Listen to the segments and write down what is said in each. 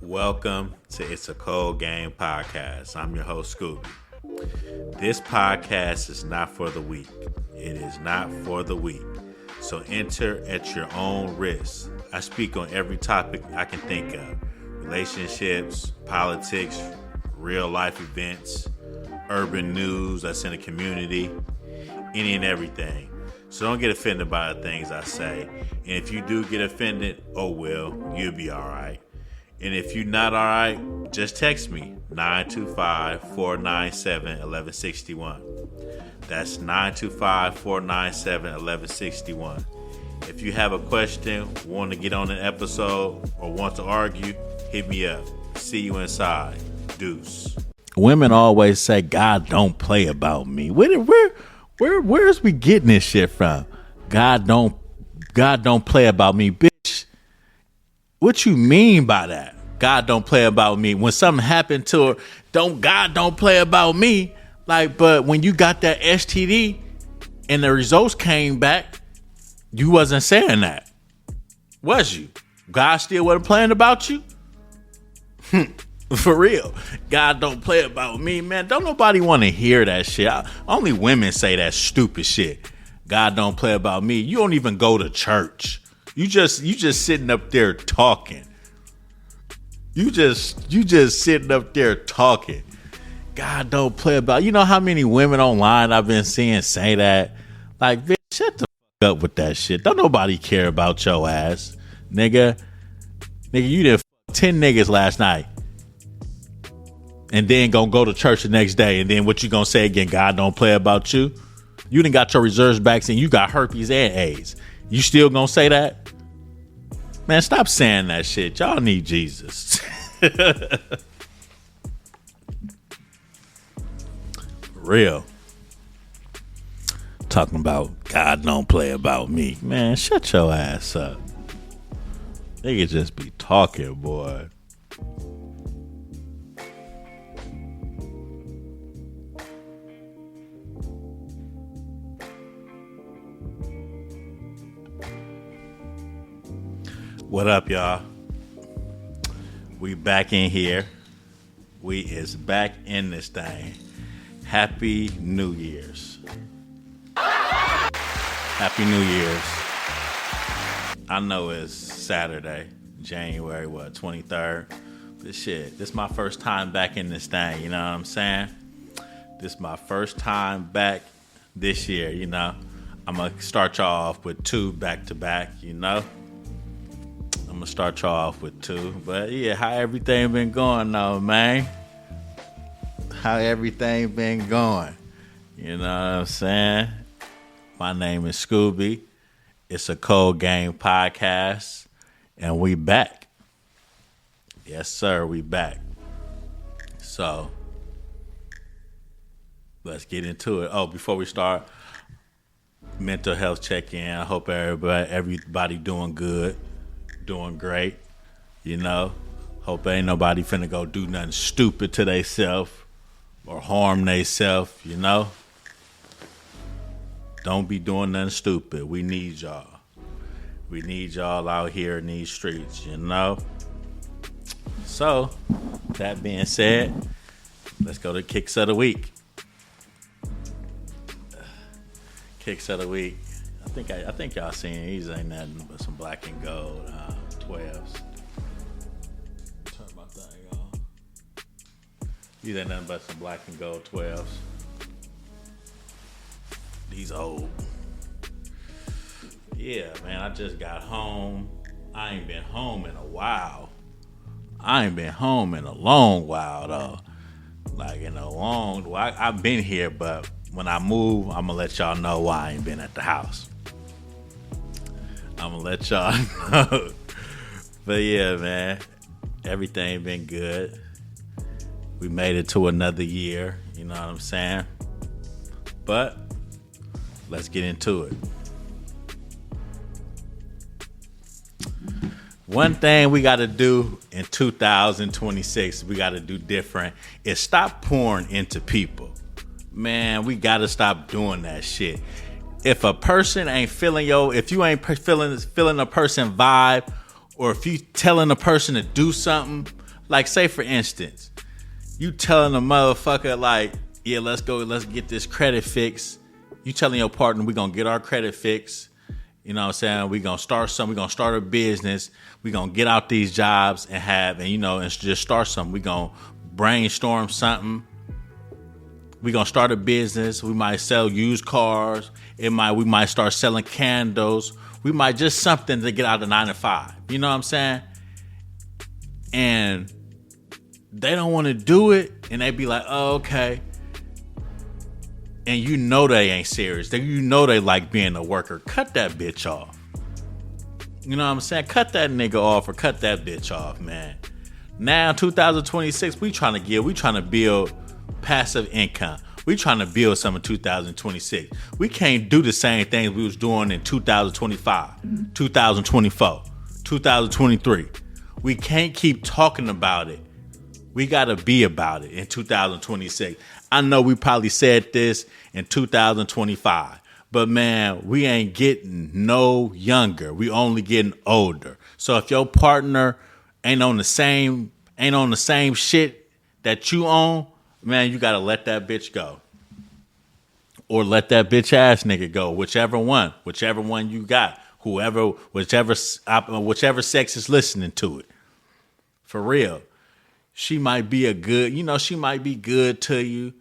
Welcome to It's a Cold Game podcast. I'm your host, Scooby. This podcast is not for the weak. It is not for the weak. So enter at your own risk. I speak on every topic I can think of. Relationships, politics, real life events, urban news that's in the community, any and everything. So don't get offended by the things I say. And if you do get offended, oh well, you'll be all right. And if you're not all right, just text me, 925-497-1161. That's 925-497-1161. If you have a question, want to get on an episode, or want to argue, hit me up. See you inside. Deuce. Women always say, God don't play about me. Where's we getting this shit from? God don't play about me, bitch. What you mean by that? God don't play about me. When something happened to her, God don't play about me. Like, but when you got that STD and the results came back, you wasn't saying that. Was you? God still wasn't playing about you? For real. God don't play about me, man. Don't nobody want to hear that shit. Only women say that stupid shit. God don't play about me. You don't even go to church. You just sitting up there talking. You just sitting up there talking. God don't play about. You know how many women online I've been seeing say that? Like, bitch, shut the fuck up with that shit. Don't nobody care about your ass, nigga. Nigga, you did 10 niggas last night, and then gonna go to church the next day, and then what you gonna say again? God don't play about you. You done got your reserves back, and you got herpes and AIDS. You still gonna say that? Man, stop saying that shit. Y'all need Jesus. Real. Talking about God don't play about me. Man, shut your ass up. They could just be talking, boy. What up, y'all? We back in here. We is back in this thing. Happy New Year's. Happy New Year's. I know it's Saturday, January 23rd. But shit, this is my first time back in this thing, you know what I'm saying? This is my first time back this year, you know? I'm going to start y'all off with 2 back-to-back, you know? I'm gonna start y'all off with 2, but yeah, how everything been going though, man? How everything been going? You know what I'm saying? My name is Scooby. It's a Cold Game podcast, and we back. Yes, sir, we back. So let's get into it. Oh, before we start, mental health check-in. I hope everybody doing good. Doing great, you know. Hope ain't nobody finna go do nothing stupid to theyself or harm theyself, you know. Don't be doing nothing stupid. We need y'all. We need y'all out here in these streets, you know. So, that being said, let's go to Kicks of the Week. Kicks of the Week. I think y'all seen these ain't nothing but some black and gold 12s. Turn my thing on. These ain't nothing but some black and gold 12s. These old. Yeah, man, I just got home. I ain't been home in a while. I ain't been home in a long while though. Like in a long while. I've been here, but when I move, I'm gonna let y'all know why I ain't been at the house. I'm gonna let y'all know. But yeah, man, everything been good. We made it to another year, you know what I'm saying? But let's get into it. One thing we got to do in 2026, we got to do different, is stop pouring into people. Man, we got to stop doing that shit. If a person ain't feeling if you ain't feeling a person vibe, or if you telling a person to do something, Like, say for instance, you telling a motherfucker like, yeah, let's get this credit fixed. You telling your partner we gonna get our credit fixed. You know what I'm saying? We gonna start something. We gonna start a business. We gonna get out these jobs and just start something. We gonna brainstorm something. We gonna start a business. We might sell used cars. We might start selling candles. We might just something to get out of 9 to 5. You know what I'm saying? And they don't want to do it, and they be like, "Oh, okay." And you know they ain't serious. You know they like being a worker. Cut that bitch off. You know what I'm saying? Cut that nigga off or cut that bitch off, man. Now, 2026, we trying to build passive income. We trying to build some in 2026. We can't do the same things we was doing in 2025, 2024, 2023. We can't keep talking about it. We got to be about it in 2026. I know we probably said this in 2025, but man, we ain't getting no younger. We only getting older. So if your partner ain't on the same shit that you own, man, you got to let that bitch go. Or let that bitch ass nigga go, whichever one you got, whichever sex is listening to it. For real. She might be she might be good to you.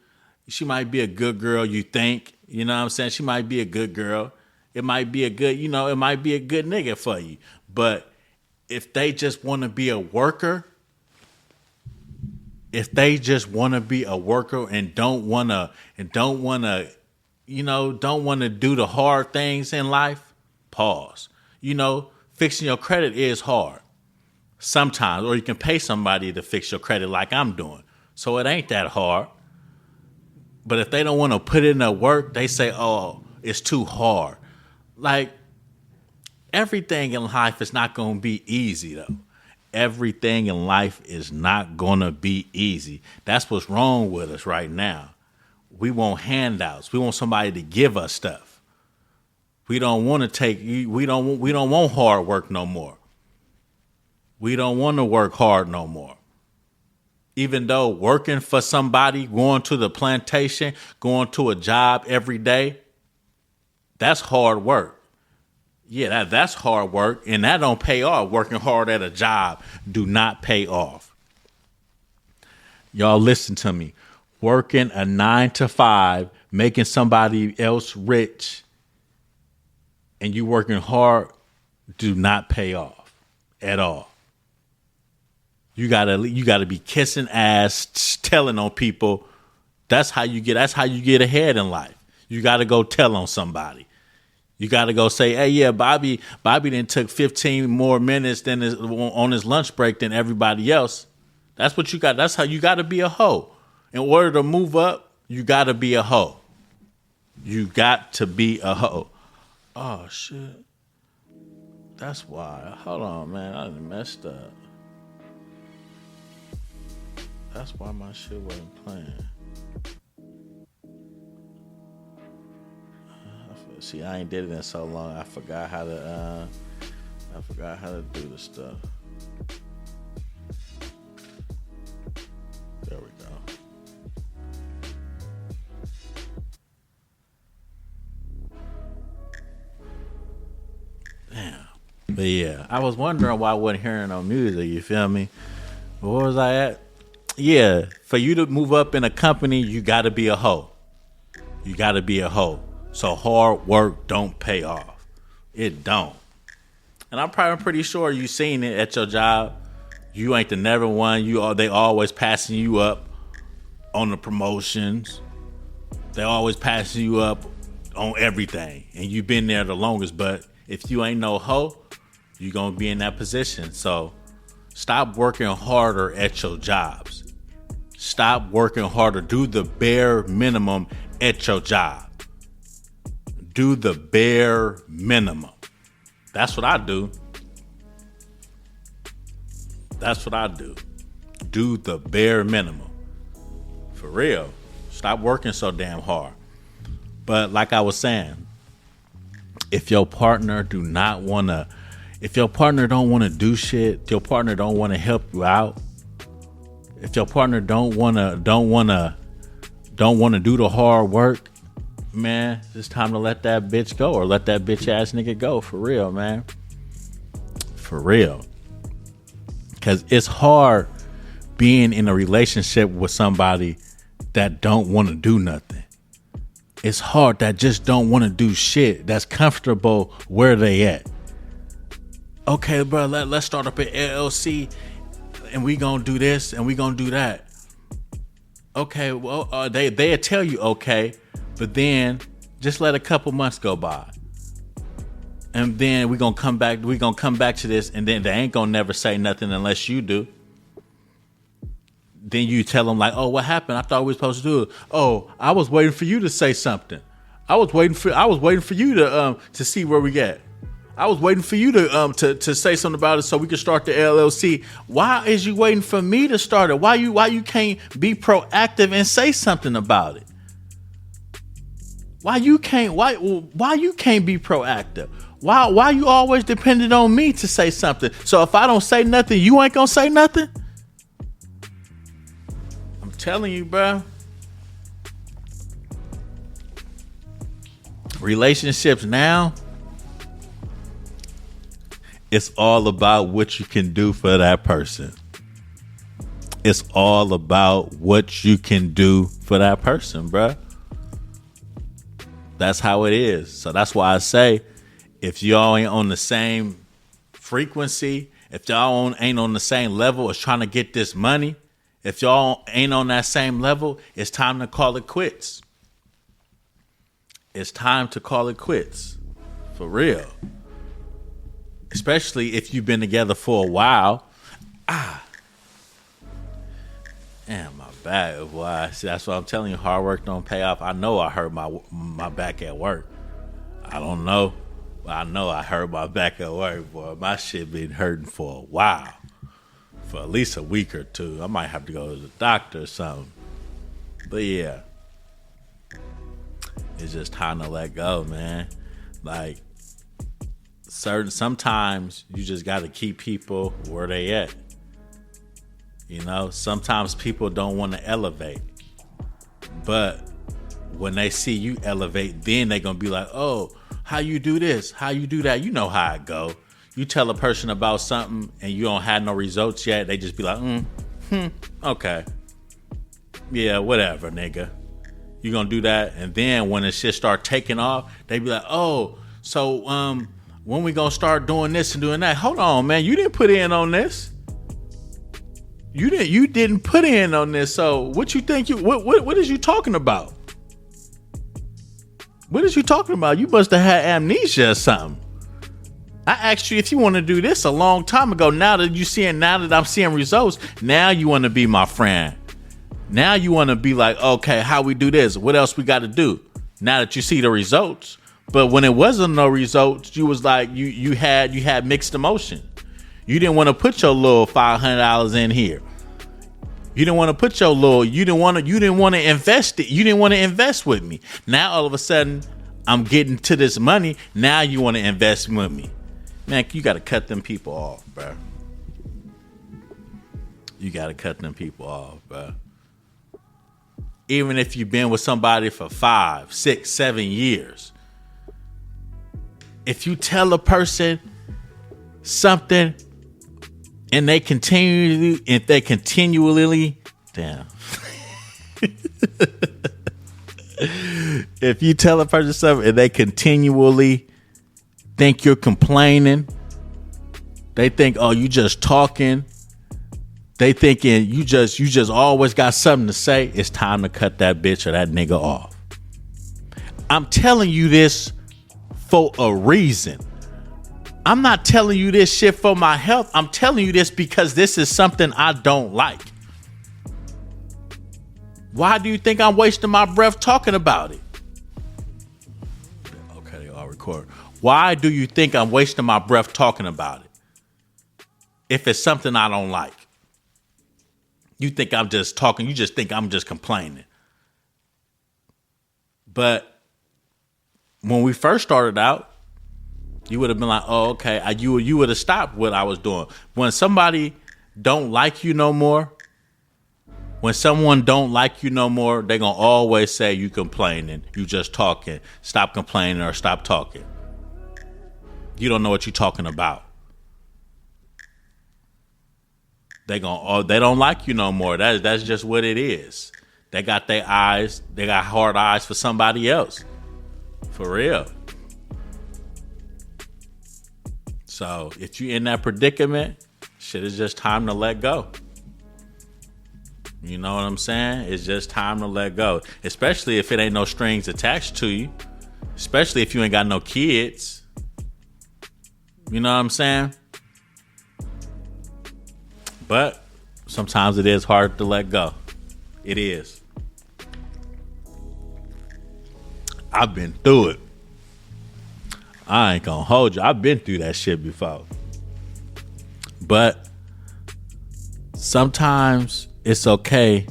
She might be a good girl, you think. You know what I'm saying? She might be a good girl. It might be a good nigga for you. But if they just want to be a worker, and don't want to do the hard things in life, pause. Fixing your credit is hard. Sometimes, or you can pay somebody to fix your credit like I'm doing. So it ain't that hard. But if they don't want to put in the work, they say, oh, it's too hard. Like, everything in life is not going to be easy, though. Everything in life is not going to be easy. That's what's wrong with us right now. We want handouts. We want somebody to give us stuff. We don't want hard work no more. We don't want to work hard no more. Even though working for somebody, going to the plantation, going to a job every day, that's hard work. Yeah, that's hard work, and that don't pay off. Working hard at a job do not pay off. Y'all listen to me. Working a 9 to 5, making somebody else rich, and you working hard do not pay off at all. You gotta be kissing ass, telling on people. That's how you get ahead in life. You gotta go tell on somebody. You gotta go say, hey, yeah, Bobby then took 15 more minutes on his lunch break than everybody else. That's what you got. That's how you gotta be a hoe. In order to move up, you gotta be a hoe. You got to be a hoe. Oh shit. That's why. Hold on, man. I done messed up. That's why my shit wasn't playing. See, I ain't did it in so long. I forgot how to do the stuff. There we go. Damn. But yeah, I was wondering why I wasn't hearing no music. You feel me? Where was I at? Yeah, for you to move up in a company, you got to be a hoe. You got to be a hoe. So hard work don't pay off. It don't. And I'm probably pretty sure you seen it at your job. You ain't the never one. They always passing you up on the promotions. They always passing you up on everything. And you been there the longest. But if you ain't no hoe, you going to be in that position. So stop working harder at your jobs. Stop working harder. Do the bare minimum at your job. Do the bare minimum. That's what I do. That's what I do. Do the bare minimum. For real. Stop working so damn hard. But like I was saying, if your partner don't want to do shit, your partner don't want to help you out, If your partner don't wanna do the hard work, man, it's time to let that bitch go or let that bitch ass nigga go. For real, man. For real. Cause it's hard being in a relationship with somebody that don't want to do nothing. It's hard that just don't want to do shit, that's comfortable where they at. Okay, bro, let's start up an LLC and we gonna do this and we gonna do that. Okay, well, they'll tell you okay, but then just let a couple months go by. And then we gonna come back to this, and then they ain't gonna never say nothing unless you do. Then you tell them like, oh, what happened? I thought we were supposed to do it. Oh, I was waiting for you to say something. I was waiting for you to see where we get. I was waiting for you to say something about it so we could start the LLC. Why is you waiting for me to start it? Why you can't be proactive and say something about it? Why you can't be proactive? Why you always dependent on me to say something? So if I don't say nothing, you ain't gonna say nothing? I'm telling you, bro. Relationships now, it's all about what you can do for that person. It's all about what you can do for that person, bro. That's how it is. So that's why I say, if y'all ain't on the same frequency, if y'all ain't on the same level as trying to get this money, if y'all ain't on that same level, it's time to call it quits. It's time to call it quits. For real. Especially if you've been together for a while. Damn, my back. Boy, see, that's what I'm telling you. Hard work don't pay off. I know I hurt my back at work. I don't know. I know I hurt my back at work, boy. My shit been hurting for a while. For at least a week or two. I might have to go to the doctor or something. But yeah. It's just time to let go, man. Like, sometimes you just got to keep people where they at. You know, sometimes people don't want to elevate. But when they see you elevate, then they're going to be like, oh, how you do this? How you do that? You know how it go. You tell a person about something and you don't have no results yet. They just be like, okay. Yeah, whatever, nigga. You going to do that? And then when the shit start taking off, they be like, oh, so when we going to start doing this and doing that? Hold on, man. You didn't put in on this. You didn't put in on this. So what you think what is you talking about? What is you talking about? You must have had amnesia or something. I asked you if you want to do this a long time ago. Now that I'm seeing results, now you want to be my friend. Now you want to be like, okay, how we do this? What else we got to do? Now that you see the results. But when it wasn't no results, you was like, you had mixed emotion. You didn't want to put your little $500 in here. You didn't want to put your little, you didn't want to invest it. You didn't want to invest with me. Now all of a sudden I'm getting to this money. Now you want to invest with me. Man, you got to cut them people off, bro. You got to cut them people off, bro. Even if you've been with somebody for 5, 6, 7 years. If you tell a person something and they continually, damn. If you tell a person something and they continually think you're complaining, they think, oh, you just talking. They thinking you just always got something to say. It's time to cut that bitch or that nigga off. I'm telling you this for a reason. I'm not telling you this shit for my health. I'm telling you this because this is something I don't like. Why do you think I'm wasting my breath talking about it? Okay, I'll record. Why do you think I'm wasting my breath talking about it? If it's something I don't like. You think I'm just talking. You just think I'm just complaining. But when we first started out, you would have been like, oh, okay. You would have stopped what I was doing. When somebody don't like you no more, When someone don't like you no more, they gonna always say you complaining, you just talking. Stop complaining or stop talking. You don't know what you're talking about. They don't like you no more. That's just what it is. They got their eyes, they got hard eyes for somebody else. For real. So if you're in that predicament, shit is just time to let go. You know what I'm saying? It's just time to let go. Especially if it ain't no strings attached to you. Especially if you ain't got no kids. You know what I'm saying? But sometimes it is hard to let go. It is. I've been through it. I ain't gonna hold you. I've been through that shit before. But sometimes it's okay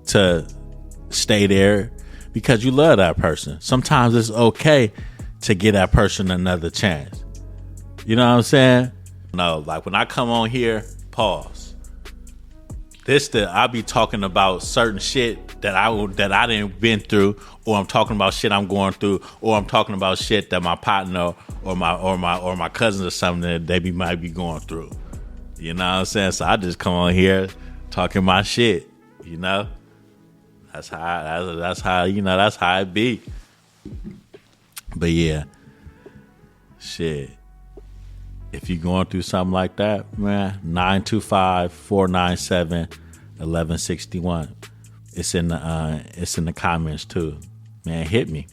to stay there because you love that person. Sometimes it's okay to give that person another chance. You know what I'm saying? No, like when I come on here, pause. I'll be talking about certain shit that I didn't been through, or I'm talking about shit I'm going through, or I'm talking about shit that my partner or my cousins or something that they might be going through. You know what I'm saying? So I just come on here talking my shit. You know, that's how it be. But yeah, shit. If you're going through something like that, man, 925-497-1161. It's in the comments too. Man, hit me.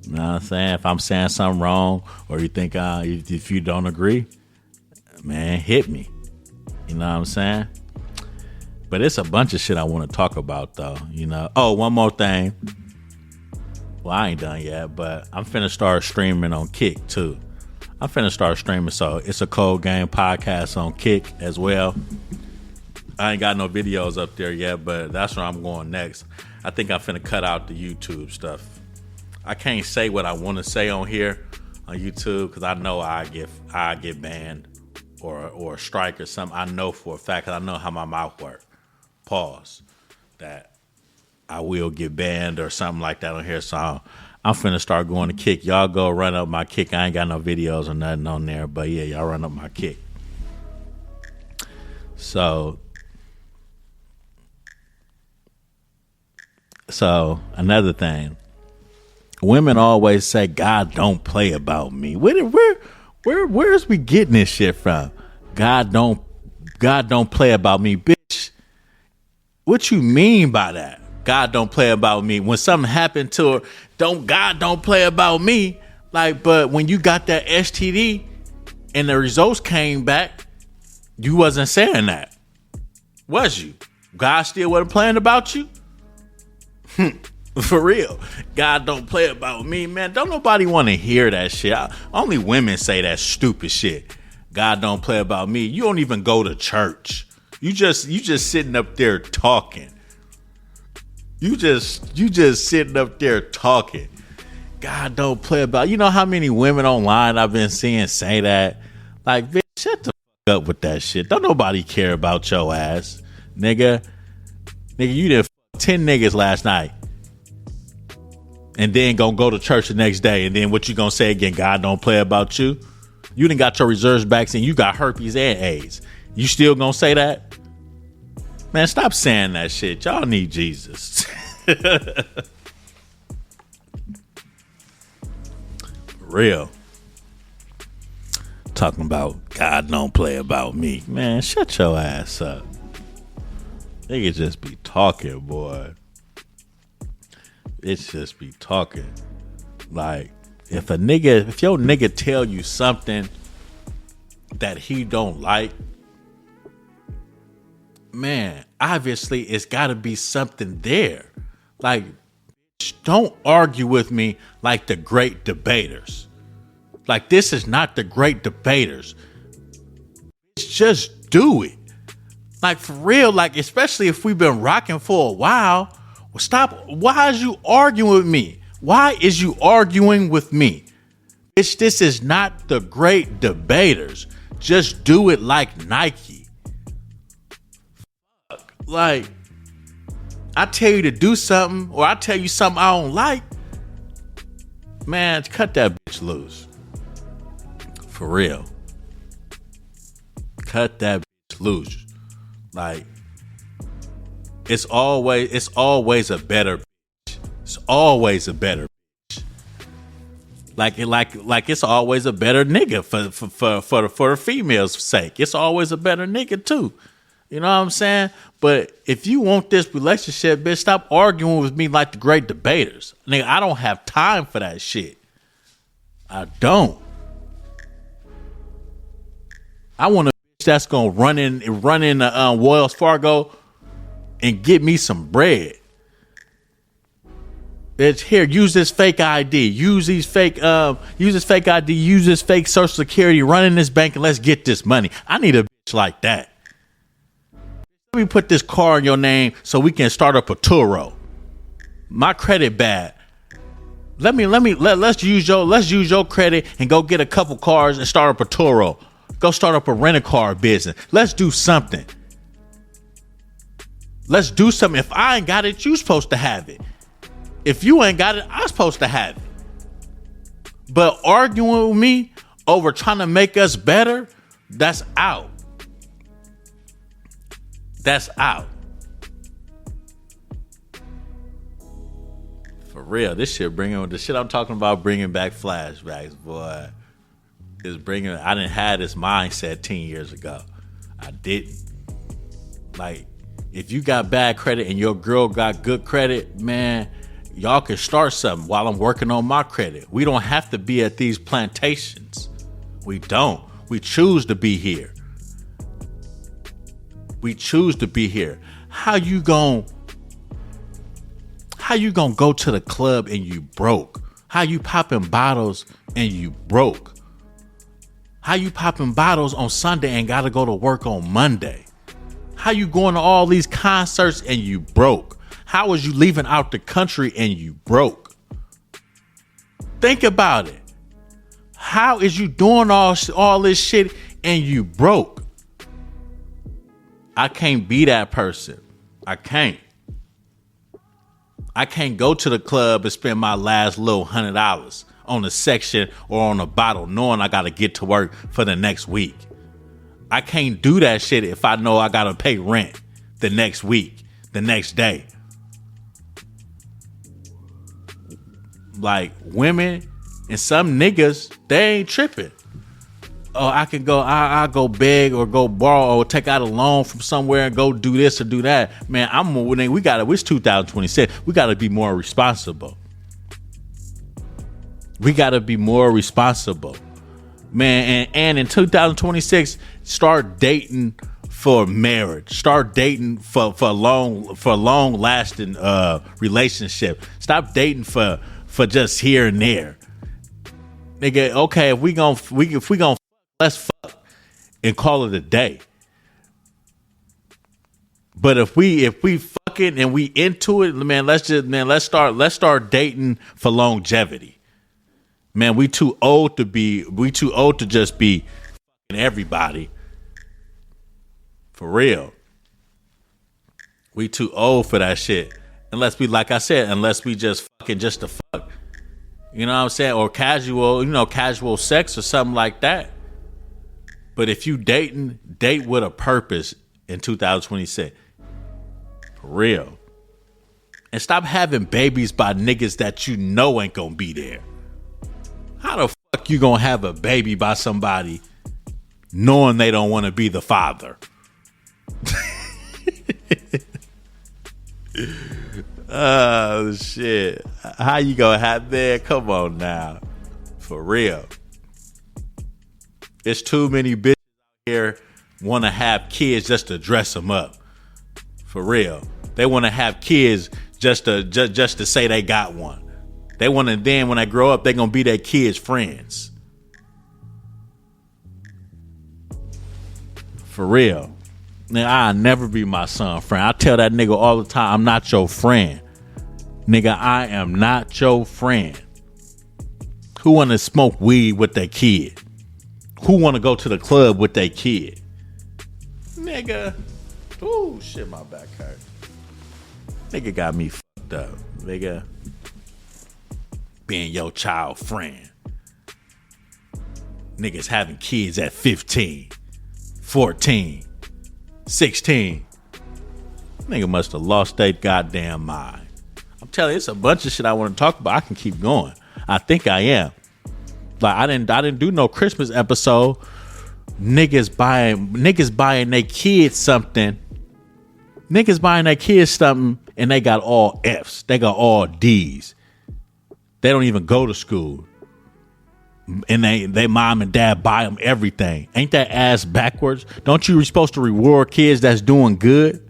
You know what I'm saying? If I'm saying something wrong or you think if you don't agree, man, hit me. You know what I'm saying? But it's a bunch of shit I want to talk about though, you know. Oh, one more thing. Well, I ain't done yet, but I'm finna start streaming on Kick too. I'm finna start streaming, so it's a Cold Game podcast on Kick as well. I ain't got no videos up there yet, but that's where I'm going next. I think I'm finna cut out the YouTube stuff. I can't say what I want to say on here on YouTube because I know I get banned or a strike or something. I know for a fact because I know how my mouth works. Pause. That I will get banned or something like that on here, so I'm finna start going to Kick. Y'all go run up my Kick. I ain't got no videos or nothing on there, but yeah, y'all run up my Kick. So another thing, women always say God don't play about me. Where's we getting this shit from? God don't play about me, bitch. What you mean by that? God don't play about me. When something happened to her, God don't play about me. Like, but when you got that STD and the results came back, you wasn't saying that. Was you? God still wasn't playing about you? For real. God don't play about me, man. Don't nobody want to hear that shit. Only women say that stupid shit. God don't play about me. You don't even go to church. You just sitting up there talking. You just sitting up there talking. God don't play about. You know how many women online I've been seeing say that? Like, bitch, shut the fuck up with that shit. Don't nobody care about your ass, nigga. Nigga, you did 10 niggas last night, and then gonna go to church the next day, and then what you gonna say again? God don't play about you. You done got your reserves back, and you got herpes and AIDS. You still gonna say that? Man, stop saying that shit. Y'all need Jesus. Real. Talking about God don't play about me. Man, shut your ass up. They could just be talking, boy. It's just be talking. Like, if your nigga tell you something that he don't like, man, obviously it's gotta be something there. Like, don't argue with me like the great debaters. Like, this is not the great debaters. Just do it. Like, for real, like, especially if we've been rocking for a while. Well, stop. Why is you arguing with me? Why is you arguing with me? This is not the great debaters. Just do it like Nike. Like, I tell you to do something, or I tell you something I don't like, man, cut that bitch loose. For real. Cut that bitch loose. Like, it's always a better bitch. It's always a better bitch. Like it's always a better nigga for the female's sake. It's always a better nigga too. You know what I'm saying? But if you want this relationship, bitch, stop arguing with me like the great debaters. Nigga, I don't have time for that shit. I don't. I want a bitch that's gonna run in Wells Fargo and get me some bread. Bitch, here, use this fake ID. Use this fake ID. Use this fake Social Security. Run in this bank and let's get this money. I need a bitch like that. Let me put this car in your name so we can start up a Turo. My credit bad. Let's use your credit and go get a couple cars and start up a Turo. Go start up a rent-a-car business. Let's do something. Let's do something. If I ain't got it, you supposed to have it. If you ain't got it, I'm supposed to have it. But arguing with me over trying to make us better, that's out. That's out. For real, the shit I'm talking about bringing back flashbacks, boy. I didn't have this mindset 10 years ago. I didn't. Like, if you got bad credit and your girl got good credit, man, y'all can start something while I'm working on my credit. We don't have to be at these plantations. We don't. We choose to be here. We choose to be here. How you gonna go to the club and you broke? How you popping bottles and you broke? How you popping bottles on Sunday and gotta go to work on Monday? How you going to all these concerts and you broke? How was you leaving out the country and you broke? Think about it. How is you doing all this shit and you broke? I can't be that person. I can't go to the club and spend my last little $100 on a section or on a bottle knowing I got to get to work for the next week. I can't do that shit if I know I got to pay rent the next week, the next day. Like, women and some niggas, they ain't tripping. Oh, I can go, I'll go beg or go borrow or take out a loan from somewhere and go do this or do that. Man, it's 2026. We got to be more responsible. We got to be more responsible. Man, and in 2026, start dating for marriage. Start dating for long lasting relationship. Stop dating for just here and there. Nigga, okay, if we gonna let's fuck and call it a day. But if we fucking and we into it, man, let's start dating for longevity. Man, we too old to just be fucking everybody. For real. We too old for that shit. Unless we just fucking just to fuck. You know what I'm saying? Or casual sex or something like that. But if you date with a purpose in 2026. For real. And stop having babies by niggas that you know ain't gonna be there. How the fuck you gonna have a baby by somebody knowing they don't want to be the father? Oh shit. How you gonna have that? Come on now. For real. There's too many bitches out here want to have kids just to dress them up. For real. They want to have kids just to say they got one. They want to, then when they grow up, they're going to be their kids' friends. For real. Nigga, I'll never be my son's friend. I tell that nigga all the time, I'm not your friend. Nigga, I am not your friend. Who want to smoke weed with their kid? Who want to go to the club with their kid? Nigga. Ooh, shit, my back hurt. Nigga got me fucked up. Nigga being your child friend. Niggas having kids at 15, 14, 16. Nigga must have lost their goddamn mind. I'm telling you, it's a bunch of shit I want to talk about. I can keep going. I think I am. Like I didn't do no Christmas episode. Niggas buying their kids something. Niggas buying their kids something and they got all F's. They got all D's. They don't even go to school. And they mom and dad buy them everything. Ain't that ass backwards? Don't you supposed to reward kids that's doing good?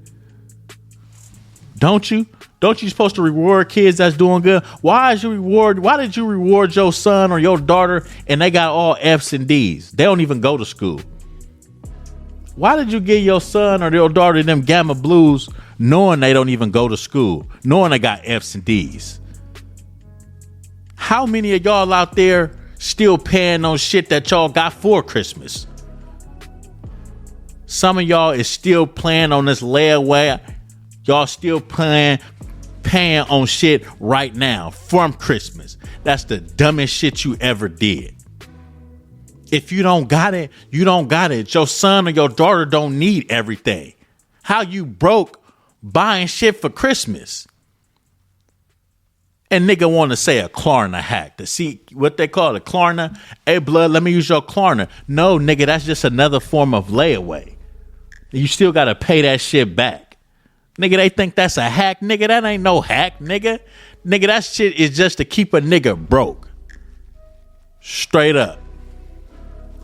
Don't you? Don't you supposed to reward kids that's doing good? Why did you reward your son or your daughter and they got all F's and D's? They don't even go to school. Why did you give your son or your daughter them Gamma Blues knowing they don't even go to school, knowing they got F's and D's? How many of y'all out there still paying on shit that y'all got for Christmas? Some of y'all is still playing on this layaway. Y'all still paying on shit right now from Christmas. That's the dumbest shit you ever did. If you don't got it, you don't got it. Your son or your daughter don't need everything. How you broke buying shit for Christmas? And nigga want to say a Klarna hack. To see what they call it, a Klarna. Hey, blood, let me use your Klarna. No, nigga, that's just another form of layaway. You still got to pay that shit back. Nigga, they think that's a hack. Nigga, that ain't no hack, nigga. Nigga, that shit is just to keep a nigga broke. Straight up.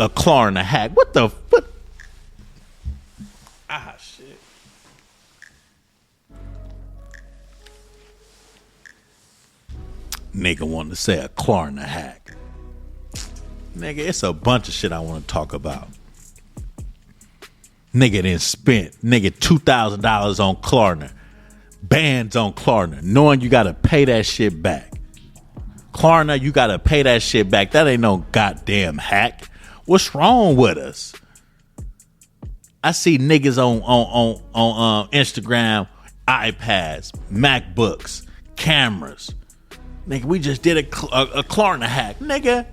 A Klarna hack. What the fuck? Ah, shit. Nigga wanted to say a Klarna hack. Nigga, it's a bunch of shit I want to talk about. Nigga done spent $2,000 on Klarna. Bands on Klarna. Knowing you got to pay that shit back. Klarna, you got to pay that shit back. That ain't no goddamn hack. What's wrong with us? I see niggas on Instagram, iPads, MacBooks, cameras. Nigga, we just did a Klarna hack. Nigga,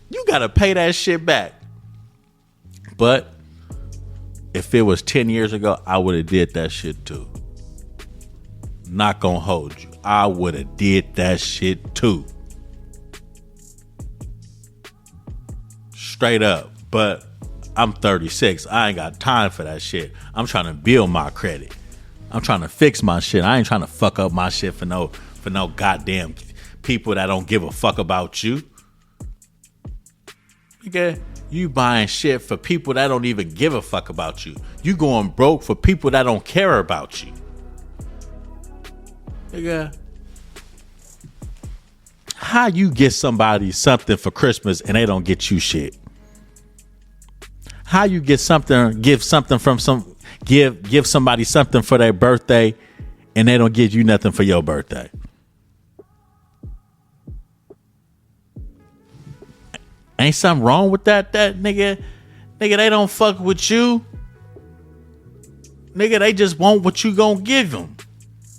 you got to pay that shit back. But if it was 10 years ago, I would have did that shit too. Not gonna hold you. I would have did that shit too. Straight up. But I'm 36. I ain't got time for that shit. I'm trying to build my credit. I'm trying to fix my shit. I ain't trying to fuck up my shit for no goddamn people that don't give a fuck about you. Nigga, you buying shit for people that don't even give a fuck about you. You going broke for people that don't care about you. Nigga, how you get somebody something for Christmas and they don't get you shit? How you give somebody something for their birthday and they don't give you nothing for your birthday? Ain't something wrong with that nigga, they don't fuck with you. Nigga, they just want what you gonna give them.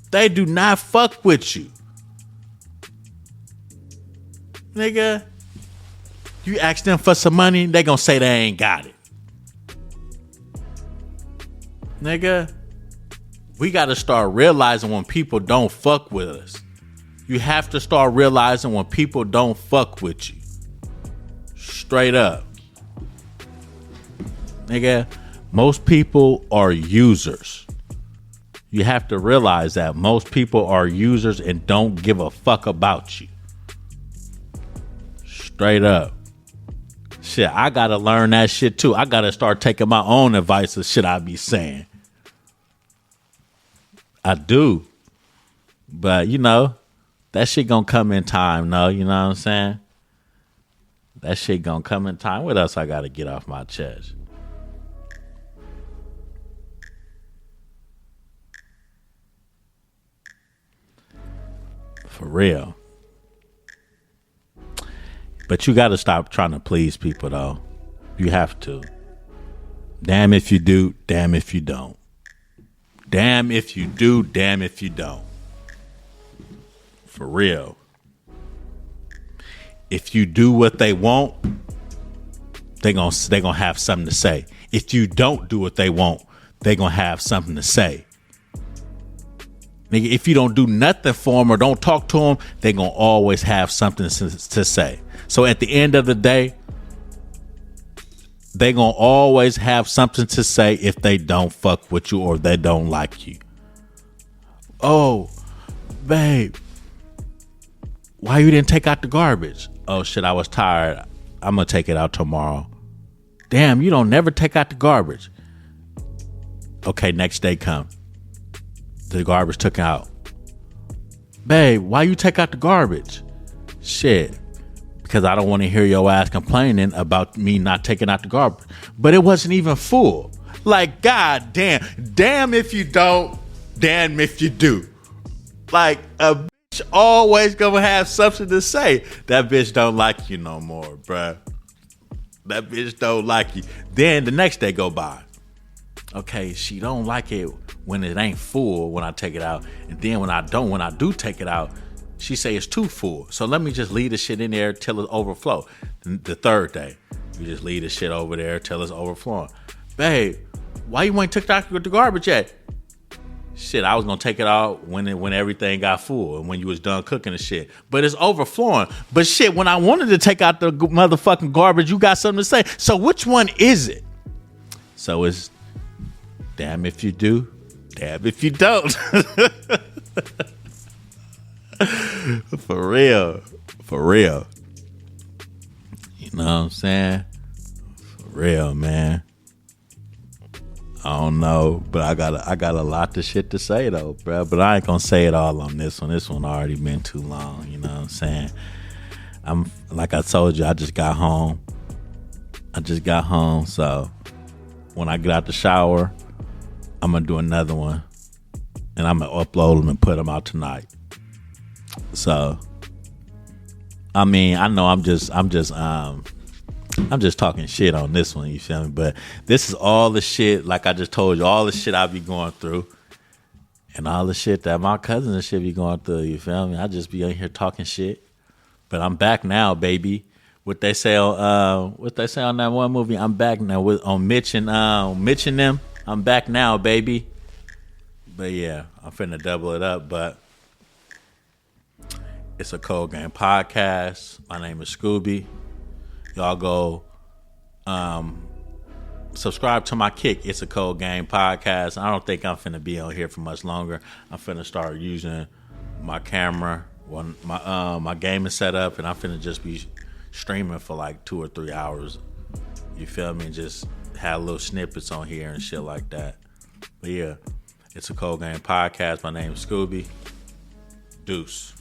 They do not fuck with you. Nigga, you ask them for some money, they gonna say they ain't got it. Nigga, we gotta start realizing when people don't fuck with us. You have to start realizing when people don't fuck with you. Straight up. Nigga, most people are users. You have to realize that most people are users and don't give a fuck about you. Straight up. Shit, I gotta learn that shit too. I gotta start taking my own advice of shit I be saying. I do. But, that shit gonna come in time, though. You know what I'm saying? That shit gonna come in time. What else I gotta get off my chest? For real. But you gotta stop trying to please people, though. You have to. Damn if you do, damn if you don't. Damn if you do, damn if you don't. For real. If you do what they want, they gonna have something to say. If you don't do what they want, they gonna have something to say. Nigga, if you don't do nothing for them or don't talk to them, they gonna always have something to say. So at the end of the day, they gonna always have something to say if they don't fuck with you or they don't like you. Oh, babe, why you didn't take out the garbage? Oh shit, I was tired. I'm gonna take it out tomorrow. Damn, you don't never take out the garbage. Okay, next day come. The garbage took out. Babe, why you take out the garbage? Shit, because I don't want to hear your ass complaining about me not taking out the garbage. But it wasn't even full. Like, god damn. Damn if you don't, damn if you do. Like, a bitch always gonna have something to say. That bitch don't like you no more, bruh. That bitch don't like you. Then the next day go by. Okay, she don't like it when it ain't full when I take it out. And then when I do take it out, she say it's too full. So let me just leave the shit in there till it overflow. The third day, you just leave the shit over there till it's overflowing. Babe, why you ain't took out the garbage yet? Shit, I was gonna take it out when everything got full and when you was done cooking and shit. But it's overflowing. But shit, when I wanted to take out the motherfucking garbage, you got something to say. So which one is it? So it's damn if you do, damn if you don't. For real. You know what I'm saying? For real, man. I don't know, but I got a lot of shit to say though, bro. But I ain't gonna say it all on this one. This one already been too long. You know what I'm saying? I'm like I told you, I just got home. So when I get out the shower, I'm gonna do another one, and I'm gonna upload them and put them out tonight. So, I mean, I know I'm just talking shit on this one, you feel me? But this is all the shit, like I just told you, all the shit I be going through. And all the shit that my cousins and shit be going through, you feel me? I just be in here talking shit. But I'm back now, baby. What they say on that one movie, I'm back now on Mitch and them. I'm back now, baby. But yeah, I'm finna double it up, but it's a Cold Game podcast. My name is Scooby. Y'all go subscribe to my kick. It's a Cold Game podcast. I don't think I'm finna be on here for much longer. I'm finna start using my camera, my gaming setup, and I'm finna just be streaming for like 2 or 3 hours. You feel me? Just have little snippets on here and shit like that. But yeah, it's a Cold Game podcast. My name is Scooby. Deuce.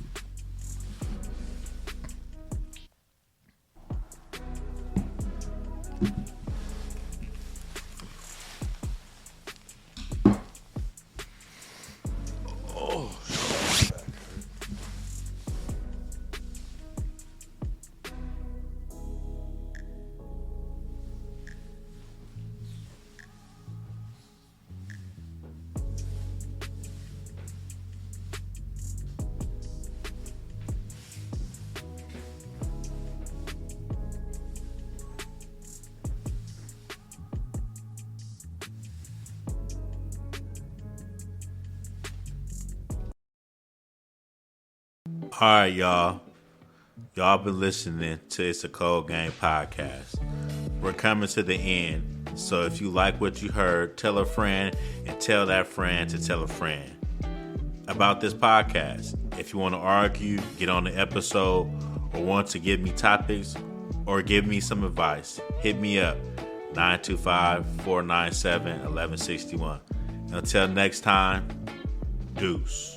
All right, y'all. Y'all been listening to It's a Cold Game podcast. We're coming to the end. So if you like what you heard, tell a friend and tell that friend to tell a friend about this podcast. If you want to argue, get on the episode, or want to give me topics or give me some advice, hit me up, 925-497-1161. Until next time, deuce.